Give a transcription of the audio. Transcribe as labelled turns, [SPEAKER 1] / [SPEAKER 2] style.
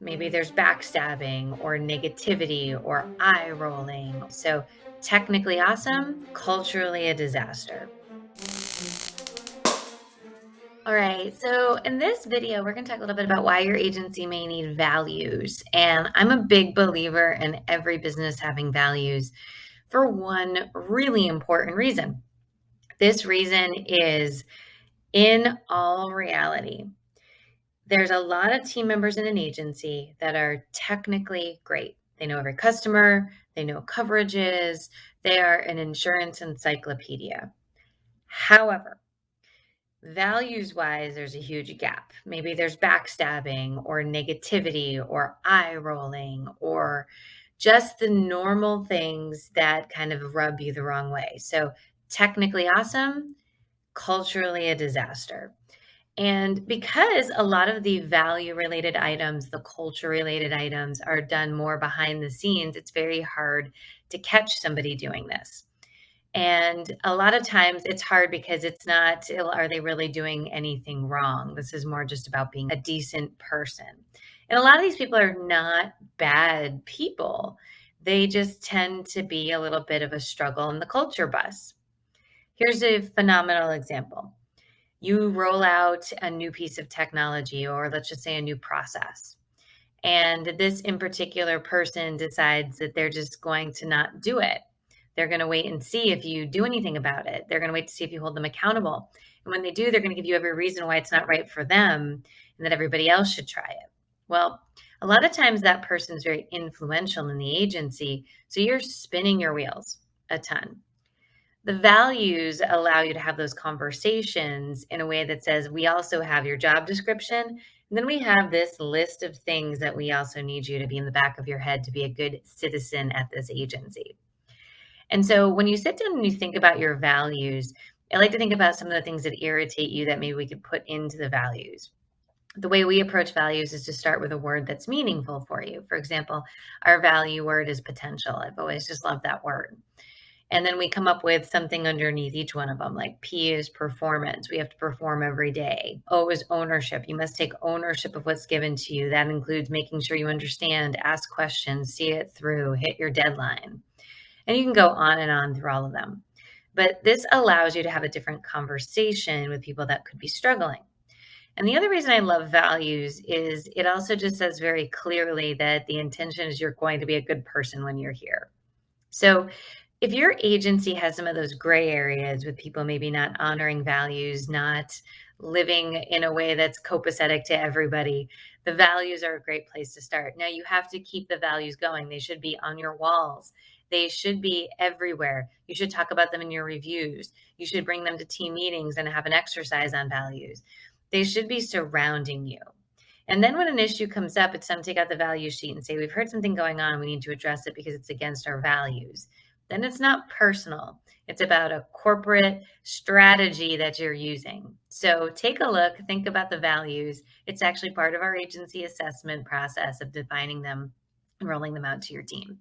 [SPEAKER 1] Maybe there's backstabbing or negativity or eye rolling. So, technically awesome, culturally a disaster. All right, so in this video, we're going to talk a little bit about why your agency may need values. And I'm a big believer in every business having values for one really important reason. This reason is in all reality, there's a lot of team members in an agency that are technically great. They know every customer, they know coverages, they are an insurance encyclopedia. However, values wise, there's a huge gap. Maybe there's backstabbing or negativity or eye rolling or just the normal things that kind of rub you the wrong way. So, technically awesome, culturally a disaster. And because a lot of the value related items, the culture related items are done more behind the scenes, it's very hard to catch somebody doing this. And a lot of times it's hard because it's not, are they really doing anything wrong? This is more just about being a decent person. And a lot of these people are not bad people. They just tend to be a little bit of a struggle in the culture bus. Here's a phenomenal example. You roll out a new piece of technology, or let's just say a new process. And this in particular person decides that they're just going to not do it. They're going to wait and see if you do anything about it. They're going to wait to see if you hold them accountable. And when they do, they're going to give you every reason why it's not right for them and that everybody else should try it. Well, a lot of times that person is very influential in the agency. So you're spinning your wheels a ton. The values allow you to have those conversations in a way that says, we also have your job description. And then we have this list of things that we also need you to be in the back of your head to be a good citizen at this agency. And so when you sit down and you think about your values, I like to think about some of the things that irritate you that maybe we could put into the values. The way we approach values is to start with a word that's meaningful for you. For example, our value word is potential. I've always just loved that word. And then we come up with something underneath each one of them, like P is performance. We have to perform every day. O is ownership. You must take ownership of what's given to you. That includes making sure you understand, ask questions, see it through, hit your deadline. And you can go on and on through all of them. But this allows you to have a different conversation with people that could be struggling. And the other reason I love values is it also just says very clearly that the intention is you're going to be a good person when you're here. So if your agency has some of those gray areas with people maybe not honoring values, not living in a way that's copacetic to everybody, the values are a great place to start. Now, you have to keep the values going. They should be on your walls. They should be everywhere. You should talk about them in your reviews. You should bring them to team meetings and have an exercise on values. They should be surrounding you. And then when an issue comes up, it's time to take out the value sheet and say, we've heard something going on. We need to address it because it's against our values. Then it's not personal. It's about a corporate strategy that you're using. So take a look, think about the values. It's actually part of our agency assessment process of defining them and rolling them out to your team.